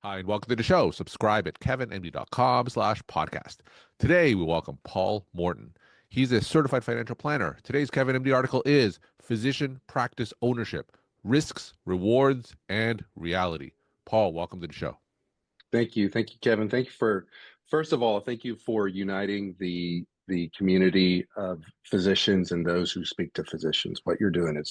Hi, and welcome to the show. Subscribe at kevinmd.com/podcast. Today, we welcome Paul Morton. He's a certified financial planner. Today's Kevin MD article is Physician Practice Ownership, Risks, Rewards, and Reality. Paul, welcome to the show. Thank you. Thank you, Kevin. First of all, thank you for uniting the community of physicians and those who speak to physicians. What you're doing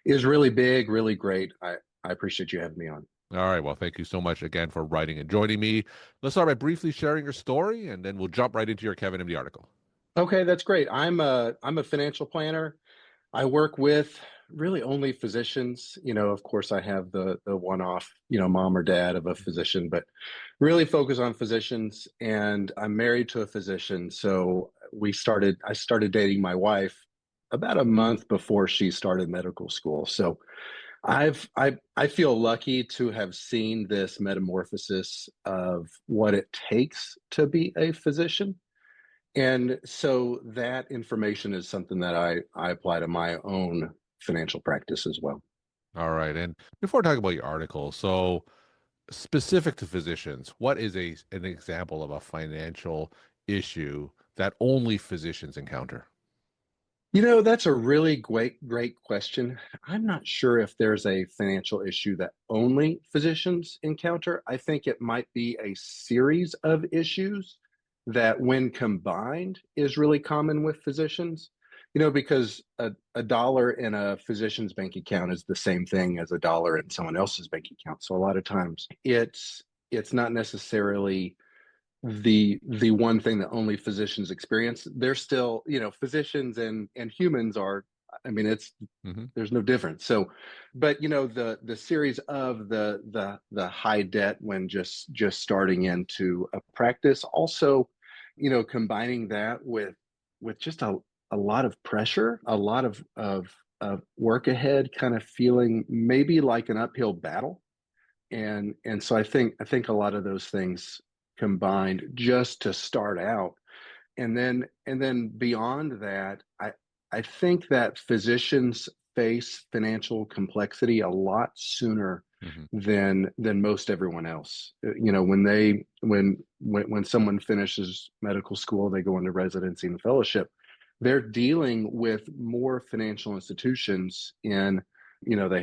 is really big, really great. I appreciate you having me on. All right. Well, thank you so much again for writing and joining me. Let's start by briefly sharing your story, and then we'll jump right into your Kevin MD article. Okay, that's great. I'm a financial planner. I work with really only physicians. Of course, I have the one-off, mom or dad of a physician, but really focus on physicians. And I'm married to a physician, so I started dating my wife about a month before she started medical school. So I feel lucky to have seen this metamorphosis of what it takes to be a physician. And so that information is something that I apply to my own financial practice as well. All right. And before talking about your article, so specific to physicians, what is an example of a financial issue that only physicians encounter? That's a really great question. I'm not sure if there's a financial issue that only physicians encounter. I think it might be a series of issues that, when combined, is really common with physicians. Because a dollar in a physician's bank account is the same thing as a dollar in someone else's bank account. So a lot of times it's not necessarily the one thing that only physicians experience. They're still, physicians and humans are, I mean, Hmm. there's no difference. So, but the series of the high debt when just starting into a practice, also, combining that with just a lot of pressure, a lot of work ahead, kind of feeling maybe like an uphill battle. And so I think a lot of those things combined just to start out. And then beyond that, I think that physicians face financial complexity a lot sooner Hmm. than most everyone else. When someone finishes medical school, they go into residency and fellowship, they're dealing with more financial institutions. They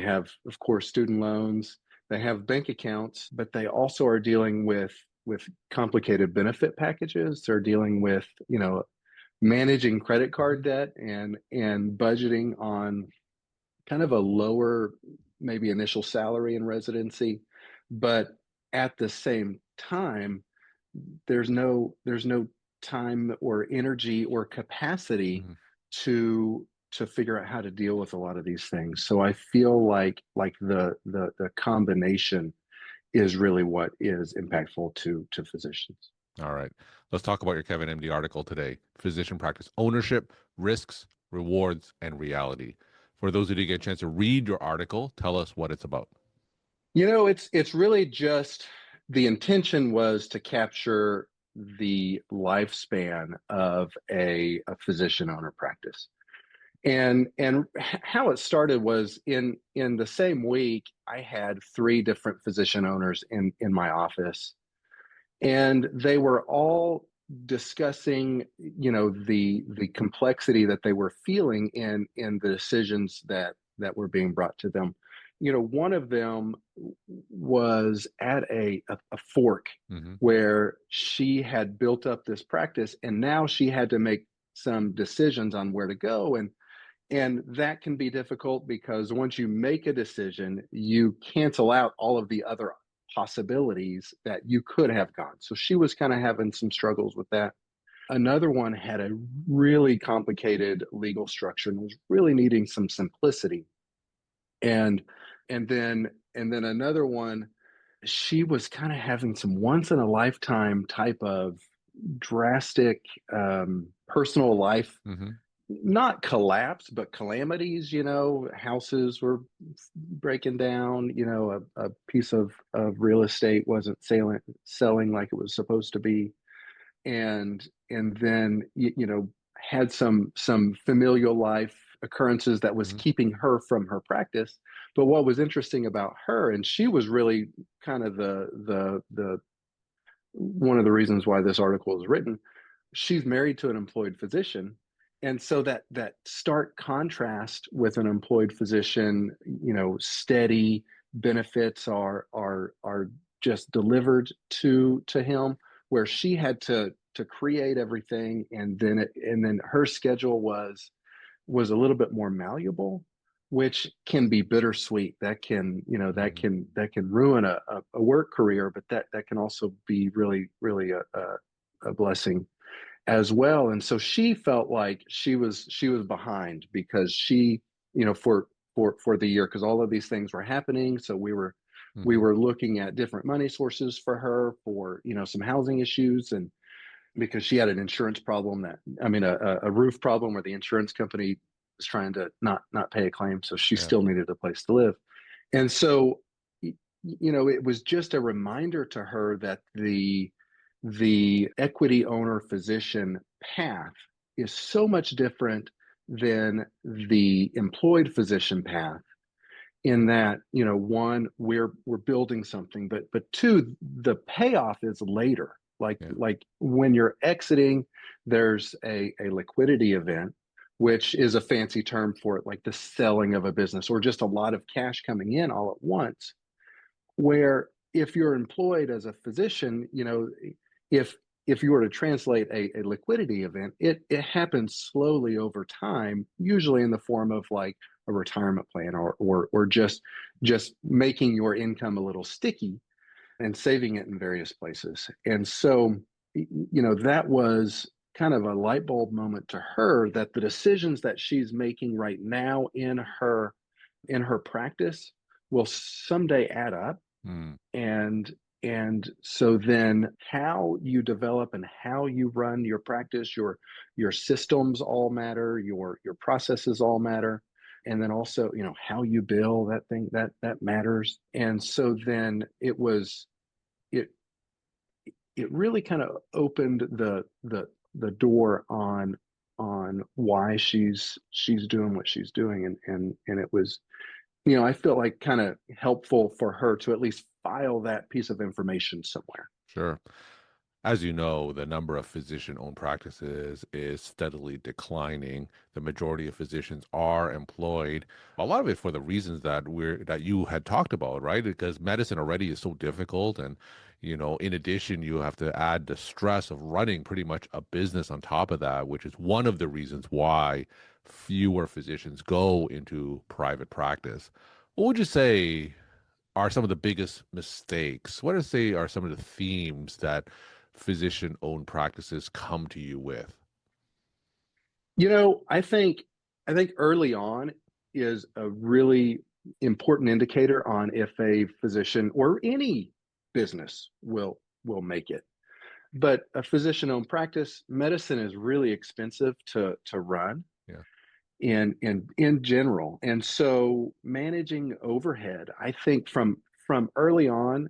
have, of course, student loans, they have bank accounts, but they also are dealing with complicated benefit packages. They're dealing with, managing credit card debt and budgeting on kind of a lower, maybe initial salary in residency. But at the same time, there's no time or energy or capacity Hmm. to figure out how to deal with a lot of these things. So I feel like the combination is really what is impactful to physicians. All right. Let's talk about your Kevin MD article today. Physician practice ownership, risks, rewards, and reality. For those who didn't get a chance to read your article, tell us what it's about. It's really just, the intention was to capture the lifespan of a physician owner practice. And how it started was, in the same week, I had three different physician owners in my office, and they were all discussing, the complexity that they were feeling in the decisions that were being brought to them. One of them was at a fork Hmm. where she had built up this practice, and now she had to make some decisions on where to go. And that can be difficult because once you make a decision, you cancel out all of the other possibilities that you could have gone. So she was kind of having some struggles with that. Another one had a really complicated legal structure and was really needing some simplicity. And and then another one, she was kind of having some once in a lifetime type of drastic personal life, Hmm. not collapse, but calamities. Houses were breaking down. A piece of real estate wasn't selling like it was supposed to be. And then had some familial life occurrences that was Hmm. keeping her from her practice. But what was interesting about her, and she was really kind of the one of the reasons why this article was written, she's married to an employed physician. And so that stark contrast with an employed physician, steady benefits are just delivered to him, where she had to create everything, and then her schedule was a little bit more malleable, which can be bittersweet. That can, Hmm. that can ruin a work career, but that can also be really, really a blessing as well. And so she felt like she was behind because for the year, because all of these things were happening. So we Hmm. were looking at different money sources for her for some housing issues, and because she had an insurance problem, a roof problem where the insurance company was trying to not pay a claim, so she Yeah. still needed a place to live. And so it was just a reminder to her that the equity owner physician path is so much different than the employed physician path, in that one, we're building something, but two, the payoff is later. like Yeah. like when you're exiting, there's a liquidity event, which is a fancy term for it, like the selling of a business or just a lot of cash coming in all at once. Where if you're employed as a physician, if if you were to translate a liquidity event, it happens slowly over time, usually in the form of like a retirement plan, or just making your income a little sticky and saving it in various places. And so, that was kind of a light bulb moment to her, that the decisions that she's making right now in her practice will someday add up. Mm. And so then how you develop and how you run your practice, your systems all matter, your processes all matter. And then also, how you bill, that thing that matters. And so then it it really kind of opened the door on why she's doing what she's doing. And it was, I feel like kind of helpful for her to at least file that piece of information somewhere. Sure. As you know, the number of physician-owned practices is steadily declining. The majority of physicians are employed. A lot of it for the reasons that you had talked about, right? Because medicine already is so difficult, and in addition, you have to add the stress of running pretty much a business on top of that, which is one of the reasons why fewer physicians go into private practice. What would you say are some of the biggest mistakes? What do you say are some of the themes that physician-owned practices come to you with? I think early on is a really important indicator on if a physician or any business will make it. But a physician-owned practice, medicine is really expensive to run Yeah. in general. And so managing overhead, I think from early on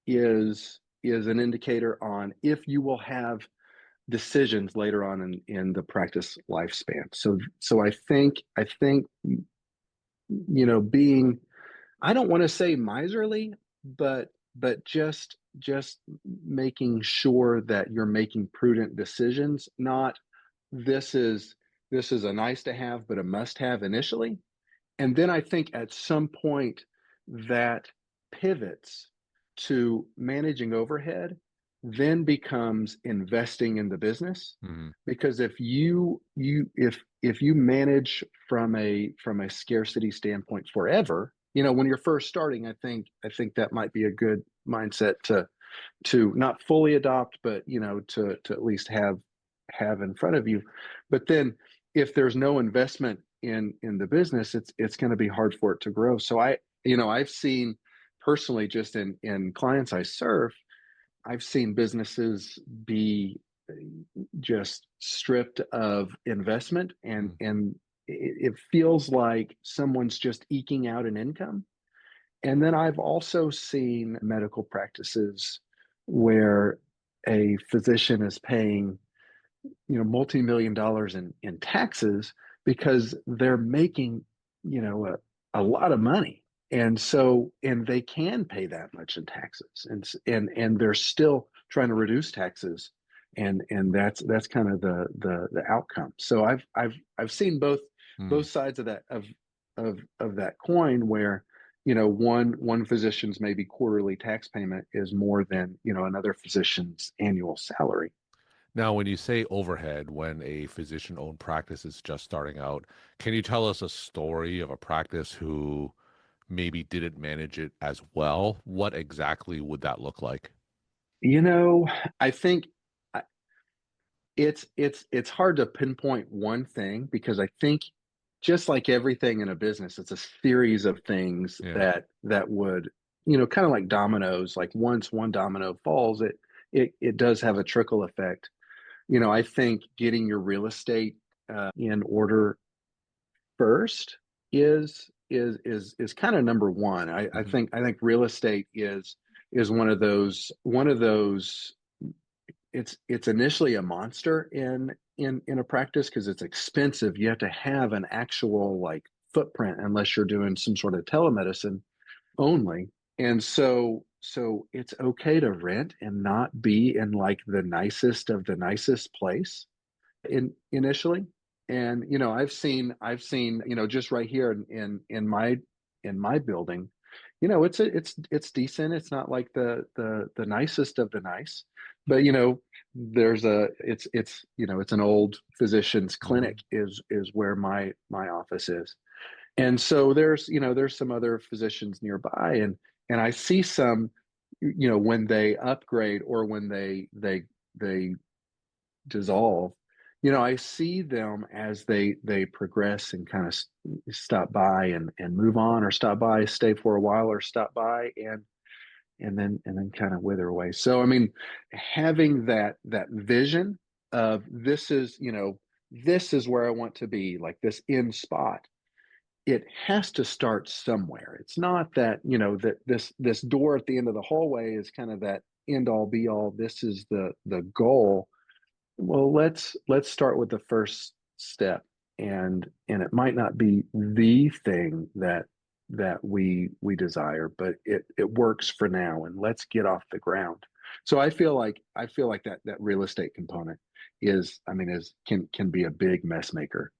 is an indicator on if you will have decisions later on in the practice lifespan. So I think being, I don't want to say miserly, but just making sure that you're making prudent decisions, not this is this is a nice to have but a must have initially. And then I think at some point that pivots to managing overhead, then becomes investing in the business. Hmm. Because if you manage from a scarcity standpoint forever, when you're first starting, I think that might be a good mindset to not fully adopt, but to at least have in front of you. But then if there's no investment in the business, it's going to be hard for it to grow. So I've seen personally, just in clients I serve, I've seen businesses be just stripped of investment, and it feels like someone's just eking out an income. And then I've also seen medical practices where a physician is paying multi-million dollars in taxes because they're making, you know, a lot of money. And so, and they can pay that much in taxes, and they're still trying to reduce taxes, and that's kind of the outcome. So I've seen Hmm. both sides of of that coin, where you know one physician's maybe quarterly tax payment is more than you know another physician's annual salary. Now, when you say overhead, when a physician-owned practice is just starting out, can you tell us a story of a practice who maybe didn't manage it as well? What exactly would that look like? You know, I think it's hard to pinpoint one thing, because I think just like everything in a business, it's a series of things Yeah. that would, you know, kind of like dominoes. Like once one domino falls, it does have a trickle effect. You know, I think getting your real estate in order first is kind of number one. Hmm. I think real estate is one of those. It's initially a monster in a practice because it's expensive. You have to have an actual like footprint unless you're doing some sort of telemedicine only. And so it's okay to rent and not be in like the nicest of the nicest place initially. And you know, I've seen you know just right here in my building, you know, it's decent. It's not like the nicest of the nice, but you know, there's a it's you know it's an old physician's clinic Hmm. is where my office is. And so there's you know there's some other physicians nearby, and I see some, you know, when they upgrade or when they dissolve, you know, I see them as they progress and kind of stop by and move on, or stop by, stay for a while, or stop by and then kind of wither away. So I mean, having that vision of this is, you know, this is where I want to be, like this end spot. It has to start somewhere. It's not that, you know, that this door at the end of the hallway is kind of that end all be all. This is the goal. Well, let's start with the first step, and it might not be the thing that we desire, but it works for now, and let's get off the ground. So I feel like that real estate component is, I mean, is can be a big mess maker.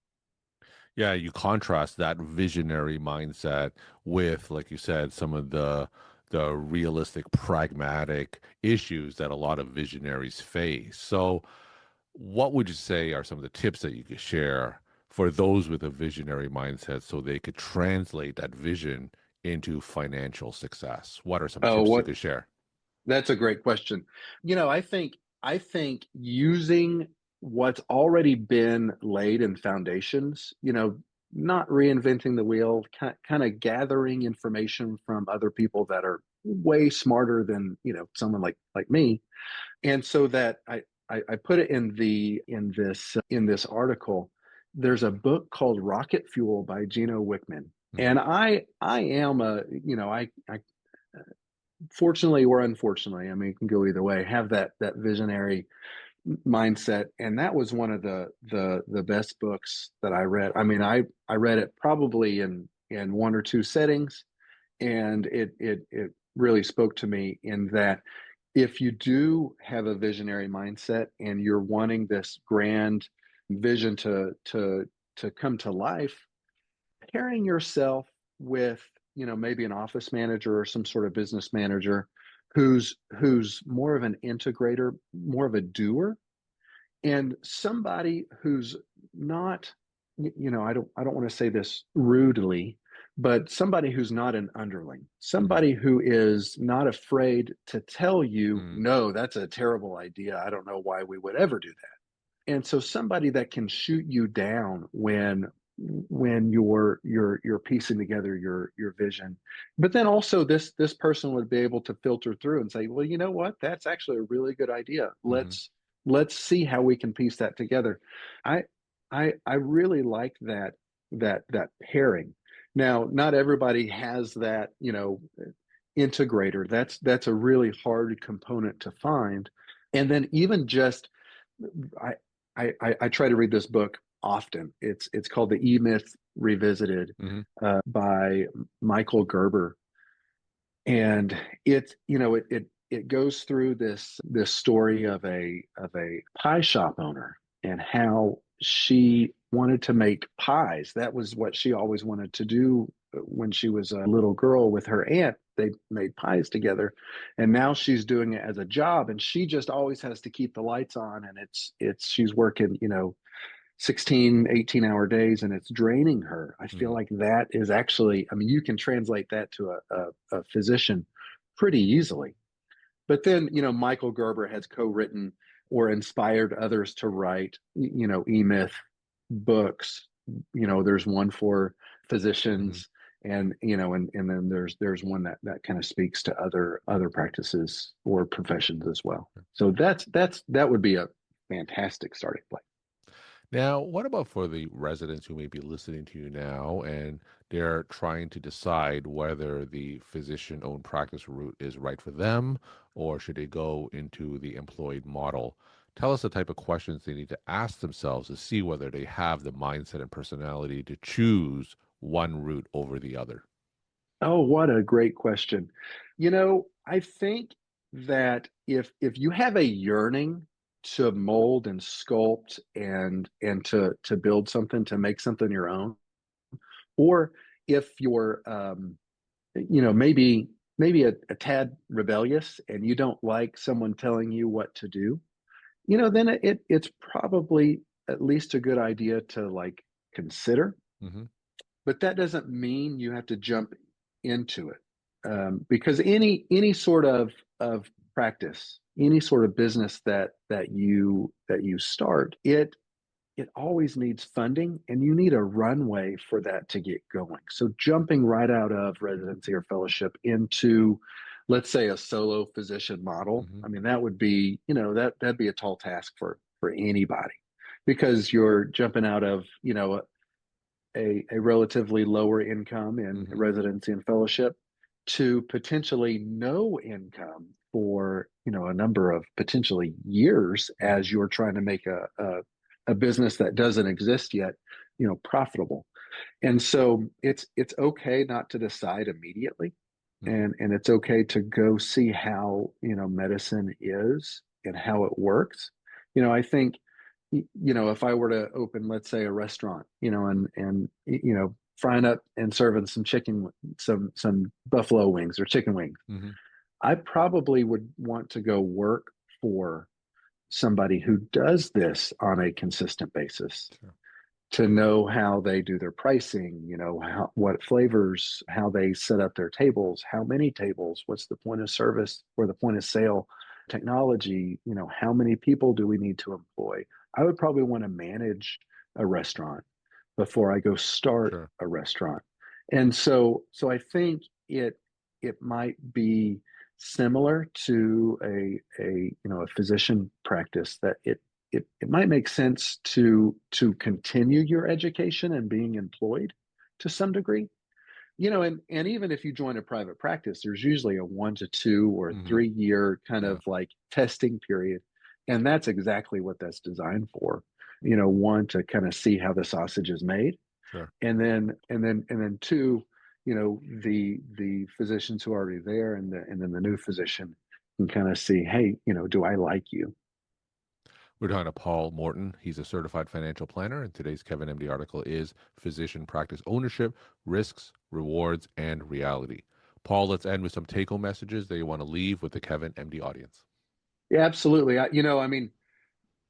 Yeah, you contrast that visionary mindset with, like you said, some of the realistic, pragmatic issues that a lot of visionaries face. So, what would you say are some of the tips that you could share for those with a visionary mindset so they could translate that vision into financial success? What are some Oh, tips you what could share? That's a great question. You know, I think using what's already been laid in foundations, you know, not reinventing the wheel, kind of gathering information from other people that are way smarter than, you know, someone like me. And so that I put it in the in this article. There's a book called Rocket Fuel by Gino Wickman. Hmm. And I am a, you know, I fortunately or unfortunately, I mean, it can go either way, have that visionary mindset. And that was one of the best books that I read. I mean, I read it probably in one or two settings, and it really spoke to me in that if you do have a visionary mindset and you're wanting this grand vision to come to life, pairing yourself with, you know, maybe an office manager or some sort of business manager who's more of an integrator, more of a doer, and somebody who's not, you know, I don't want to say this rudely, but somebody who's not an underling, Hmm. somebody who is not afraid to tell you, Hmm. no, that's a terrible idea, I don't know why we would ever do that. And so somebody that can shoot you down when you're piecing together your vision. But then also this person would be able to filter through and say, well, you know what, that's actually a really good idea, Hmm. let's see how we can piece that together. i I really like that pairing. Now, not everybody has that, you know, integrator. That's a really hard component to find. And then even just I I try to read this book often. It's called the E-Myth Revisited Hmm. by Michael Gerber, and it goes through this story of a pie shop owner and how she wanted to make pies. That was what she always wanted to do when she was a little girl with her aunt. They made pies together, and now she's doing it as a job, and she just always has to keep the lights on, and it's she's working 16, 18-hour days, and it's draining her. I feel Hmm. like that is actually, I mean, you can translate that to a physician pretty easily. But then, Michael Gerber has co-written or inspired others to write, E-Myth books. There's one for Hmm. physicians, and then there's one that kind of speaks to other practices or professions as well. So that would be a fantastic starting place. Now, what about for the residents who may be listening to you now and they're trying to decide whether the physician owned practice route is right for them or should they go into the employed model? Tell us the type of questions they need to ask themselves to see whether they have the mindset and personality to choose one route over the other. Oh, what a great question. I think that if you have a yearning to mold and sculpt and to build something, to make something your own, or if you're maybe a tad rebellious and you don't like someone telling you what to do, then it's probably at least a good idea to like consider. Hmm. But that doesn't mean you have to jump into it, because any sort of practice, any sort of business that you start, it always needs funding, and you need a runway for that to get going. So jumping right out of residency or fellowship into, let's say, a solo physician model, Hmm. I mean, that would be, that'd be a tall task for anybody, because you're jumping out of, a relatively lower income in Hmm. residency and fellowship to potentially no income for a number of potentially years Hmm. as you're trying to make a business that doesn't exist yet profitable. And so it's okay not to decide immediately, Hmm. and it's okay to go see how medicine is and how it works. I think if I were to open, let's say, a restaurant, and frying up and serving some chicken, some buffalo wings or chicken wings, Hmm. I probably would want to go work for somebody who does this on a consistent basis, Sure. to know how they do their pricing, what flavors, how they set up their tables, how many tables, what's the point of service or the point of sale technology, how many people do we need to employ. I would probably want to manage a restaurant before I go start Sure. a restaurant. And so I think it might be similar to a physician practice, that it might make sense to continue your education and being employed to some degree. And even if you join a private practice, there's usually a 1 to 2 or 3 year kind Yeah. of like testing period. And that's exactly what that's designed for. One, to kind of see how the sausage is made, Sure. and then two, the physicians who are already there, and then the new physician can kind of see, hey, do I like you? We're talking to Paul Morton. He's a certified financial planner, and today's Kevin MD article is Physician Practice Ownership, Risks, Rewards, and Reality. Paul, let's end with some take home messages that you want to leave with the Kevin MD audience. Yeah, absolutely. I mean,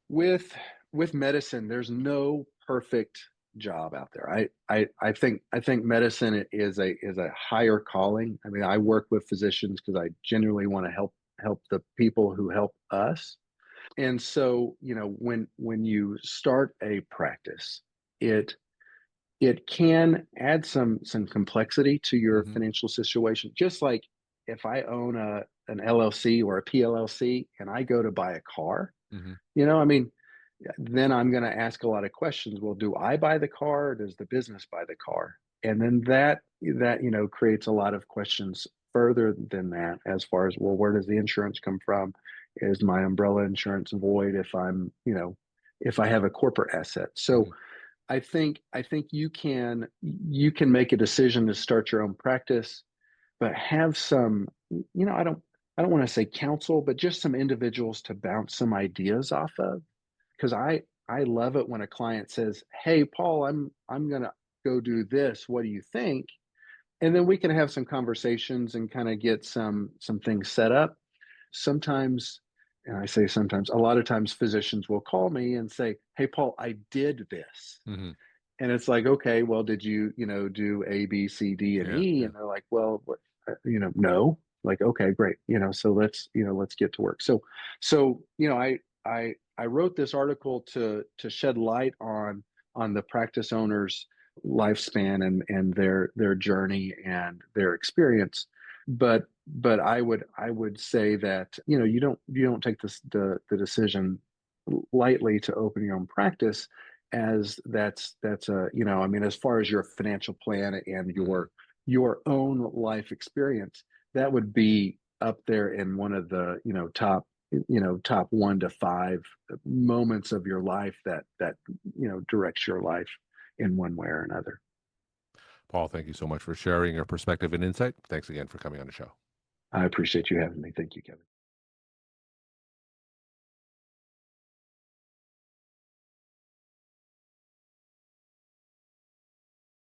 with with medicine, there's no perfect job out there. I think medicine is a higher calling. I mean, I work with physicians because I genuinely want to help the people who help us. And so, when you start a practice, it it can add some complexity to your Hmm. financial situation. Just like if I own an LLC or a PLLC and I go to buy a car, Hmm. I mean, then I'm going to ask a lot of questions. Well, do I buy the car, or does the business buy the car? And then that creates a lot of questions further than that, as far as, well, where does the insurance come from? Is my umbrella insurance void if I have a corporate asset? So Hmm. I think you can make a decision to start your own practice, but have some, I don't want to say counsel, but just some individuals to bounce some ideas off of. Because I love it when a client says, "Hey, Paul, I'm gonna go do this. What do you think?" And then we can have some conversations and kind of get some things set up. Sometimes, and I say sometimes, a lot of times physicians will call me and say, "Hey, Paul, I did this." Hmm. And it's like, okay, well, did you, do A, B, C, D, and Yeah, E? yeah. And they're like, well, what, no. Like, okay, great. So let's get to work. So, I wrote this article to shed light on the practice owner's lifespan and their journey and their experience. But I would say that, you don't take the decision lightly to open your own practice, as that's a, I mean, as far as your financial plan and Hmm. your own life experience, that would be up there in one of the, top 1 to 5 moments of your life that directs your life in one way or another. Paul, thank you so much for sharing your perspective and insight. Thanks again for coming on the show. I appreciate you having me. Thank you, Kevin.